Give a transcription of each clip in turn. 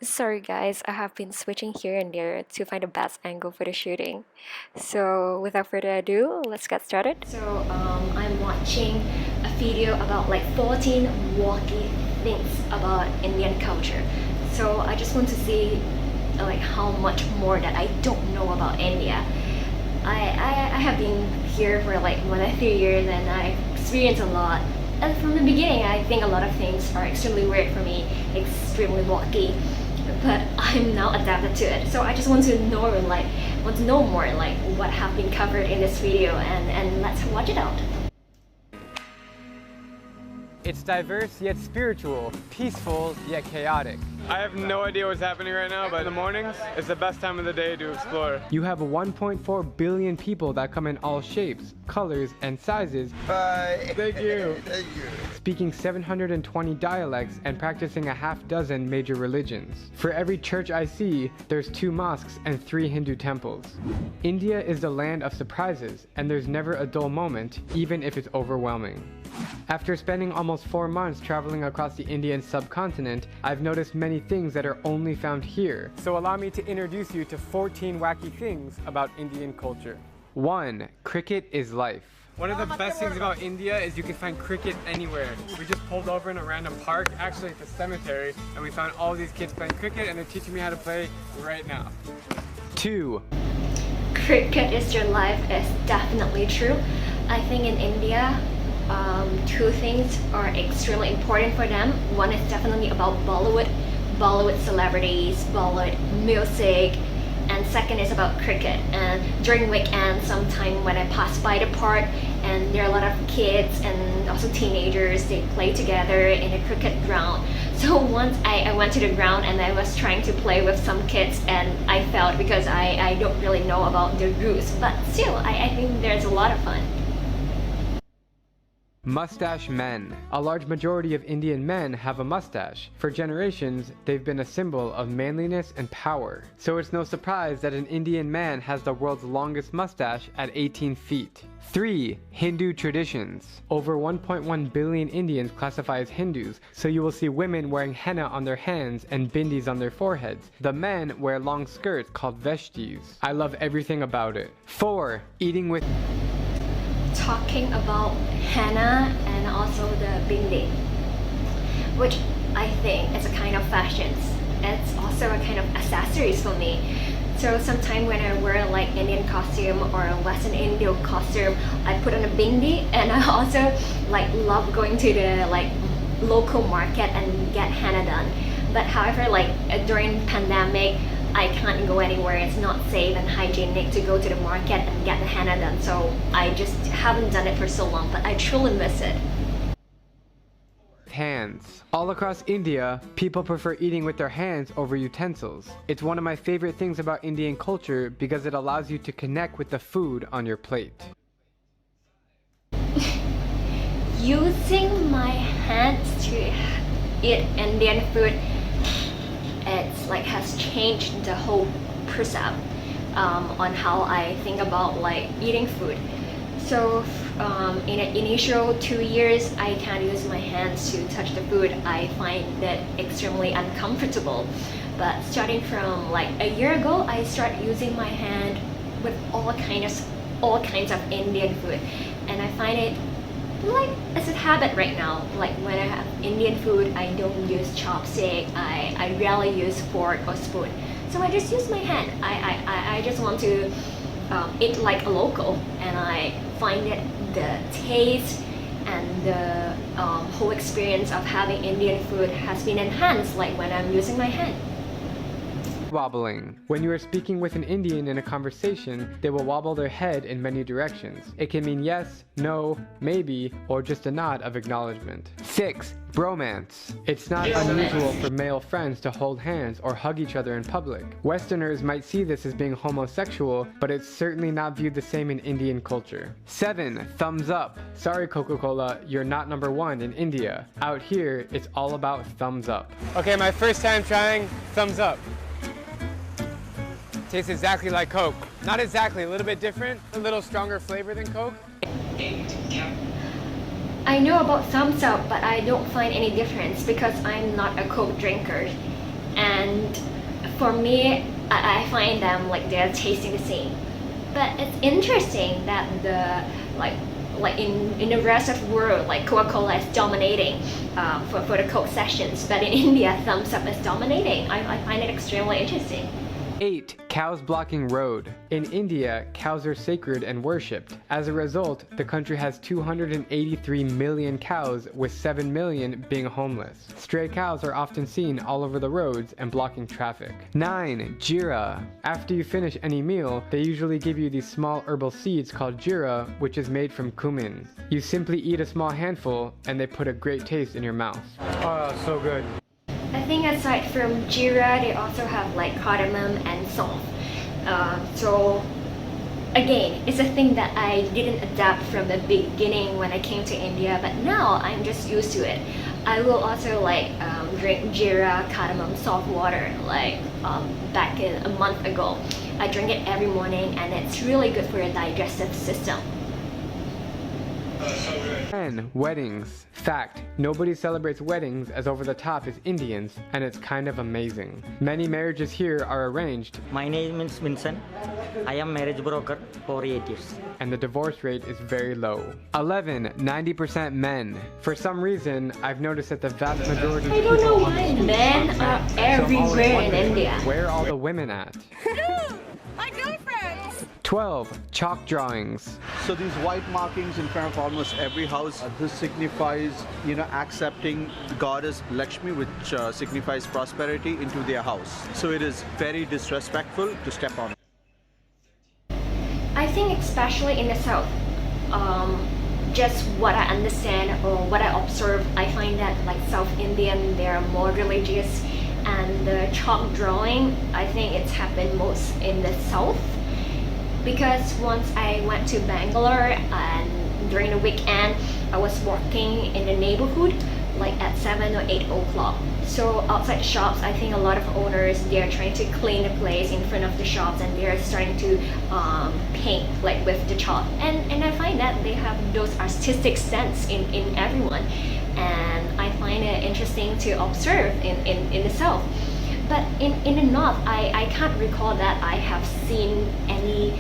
Sorry guys, I have been switching here and there to find the best angle for the shooting. So without further ado, let's get started. I'm watching a video about like 14 wacky things about Indian culture. So I just want to see like how much more that I don't know about India. I have been here for like more than 3 years and I experienced a lot. And from the beginning, I think a lot of things are extremely weird for me, extremely wacky. But I'm now adapted to it. So I just want to know more like what have been covered in this video and let's watch it out. It's diverse yet spiritual, peaceful yet chaotic. I have no idea what's happening right now, but in the mornings, it's the best time of the day to explore. You have 1.4 billion people that come in all shapes, colors, and sizes. Bye. Thank you. Thank you. Speaking 720 dialects and practicing a half dozen major religions. For every church I see, there's 2 mosques and 3 Hindu temples. India is the land of surprises, and there's never a dull moment, even if it's overwhelming. After spending almost 4 months traveling across the Indian subcontinent, I've noticed many things that are only found here. So allow me to introduce you to 14 wacky things about Indian culture. 1. Cricket is life. One of the best things about India is you can find cricket anywhere. We just pulled over in a random park, actually at the cemetery, and we found all these kids playing cricket and they're teaching me how to play right now. 2. Cricket is your life is definitely true. I think in India, 2 things are extremely important for them. One is definitely about Bollywood celebrities, Bollywood music, and second is about cricket. And during weekends, sometime when I pass by the park and there are a lot of kids and also teenagers, they play together in a cricket ground. So once I went to the ground and I was trying to play with some kids and I failed because I don't really know about the rules, but still I think there's a lot of fun. Mustache Men. A large majority of Indian men have a mustache. For generations, they've been a symbol of manliness and power. So it's no surprise that an Indian man has the world's longest mustache at 18 feet. 3. Hindu traditions. Over 1.1 billion Indians classify as Hindus, so you will see women wearing henna on their hands and bindis on their foreheads. The men wear long skirts called veshtis. I love everything about it. 4. Eating with Talking about henna and also the bindi, which I think is a kind of fashions. It's also a kind of accessories for me. So sometimes when I wear like Indian costume or a Western Indian costume, I put on a bindi, and I also like love going to the like local market and get henna done. But however, like during pandemic, I can't go anywhere. It's not safe and hygienic to go to the market and get the henna done. So I just haven't done it for so long, but I truly miss it. Hands. All across India, people prefer eating with their hands over utensils. It's one of my favorite things about Indian culture because it allows you to connect with the food on your plate. Using my hands to eat Indian food, it's like has changed the whole percept on how I think about like eating food. So in the initial 2 years, I can't use my hands to touch the food. I find that extremely uncomfortable. But starting from like a year ago, I started using my hand with all kinds of Indian food, and I find it like it's a habit right now. Like when I have Indian food, I don't use chopstick. I rarely use fork or spoon. So I just use my hand. I just want to eat like a local, and I find it the taste and the whole experience of having Indian food has been enhanced like when I'm using my hand. Wobbling. When you are speaking with an Indian in a conversation, they will wobble their head in many directions. It can mean yes, no, maybe, or just a nod of acknowledgement. 6. Bromance. It's not unusual for male friends to hold hands or hug each other in public. Westerners might see this as being homosexual, but it's certainly not viewed the same in Indian culture. 7. Thumbs up. Sorry Coca-Cola, you're not number 1 in India. Out here, it's all about thumbs up. Okay, my first time trying thumbs up. Tastes exactly like Coke. Not exactly, a little bit different, a little stronger flavor than Coke. I know about thumbs up, but I don't find any difference because I'm not a Coke drinker. And for me, I find them like they're tasting the same. But it's interesting that the like in the rest of the world, like Coca-Cola is dominating for the Coke sessions, but in India, Thumbs Up is dominating. I find it extremely interesting. 8. Cows blocking road. In India, cows are sacred and worshipped. As a result, the country has 283 million cows, with 7 million being homeless. Stray cows are often seen all over the roads and blocking traffic. 9. Jeera. After you finish any meal, they usually give you these small herbal seeds called Jeera, which is made from cumin. You simply eat a small handful and they put a great taste in your mouth. Oh, so good. I think aside from Jeera, they also have like cardamom and salt. So again, it's a thing that I didn't adapt from the beginning when I came to India, but now I'm just used to it. I will also like drink Jeera, cardamom, salt water like back in a month ago. I drink it every morning and it's really good for your digestive system. 10. Weddings. Fact: nobody celebrates weddings as over the top as Indians, and it's kind of amazing. Many marriages here are arranged. My name is Vincent. I am marriage broker for 8 years. And the divorce rate is very low. 11. 90% men. For some reason, I've noticed that the vast majority of I don't know people why men are everywhere in India. Where are all the women at? My girlfriends! 12. Chalk drawings. So these white markings in front of almost every house, this signifies, accepting the goddess Lakshmi, which signifies prosperity, into their house. So it is very disrespectful to step on it. I think especially in the south, just what I understand or what I observe, I find that like South Indian, they are more religious, and the chalk drawing, I think it's happened most in the south. Because once I went to Bangalore and during the weekend, I was walking in the neighborhood like at 7 or 8 o'clock. So outside the shops, I think a lot of owners, they're trying to clean the place in front of the shops and they're starting to paint like with the chalk. And I find that they have those artistic sense in everyone. And I find it interesting to observe in the south. But in the north, I can't recall that I have seen any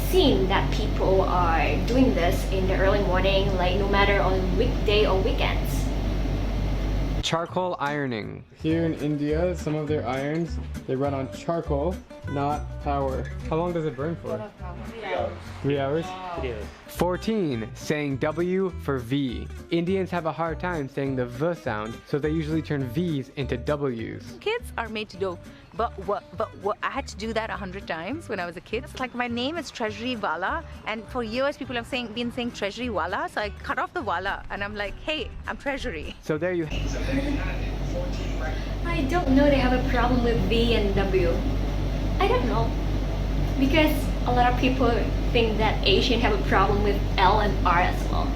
scene that people are doing this in the early morning, like no matter on weekday or weekends. Charcoal ironing. Here in India, some of their irons, they run on charcoal, not power. How long does it burn for? 3 hours? 3 hours. 14. Saying W for V. Indians have a hard time saying the V sound, so they usually turn V's into W's. Kids are made to do, but I had to do that 100 times when I was a kid. It's like my name is Treasury Wala, and for years people have been saying Treasury Wala, so I cut off the Wala, and I'm like, hey, I'm Treasury. So there you I don't know they have a problem with V and W. I don't know. Because a lot of people think that Asians have a problem with L and R as well.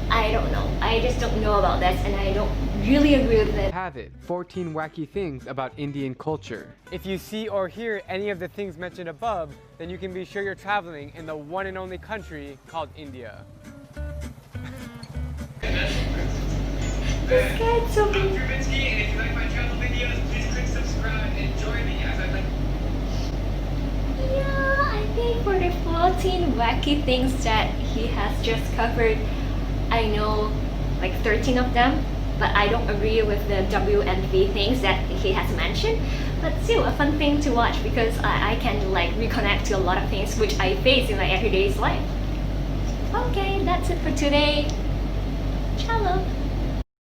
I don't know. I just don't know about this and I don't really agree with it. have it. 14 wacky things about Indian culture. If you see or hear any of the things mentioned above, then you can be sure you're traveling in the one and only country called India. This guy's so I'm Trubinsky, and if you like my travel videos, please click subscribe and join me as I like. Yeah, I think for the 14 wacky things that he has just covered, I know like 13 of them, but I don't agree with the W and V things that he has mentioned. But still a fun thing to watch because I can like reconnect to a lot of things which I face in my everyday life. Okay, that's it for today. Ciao.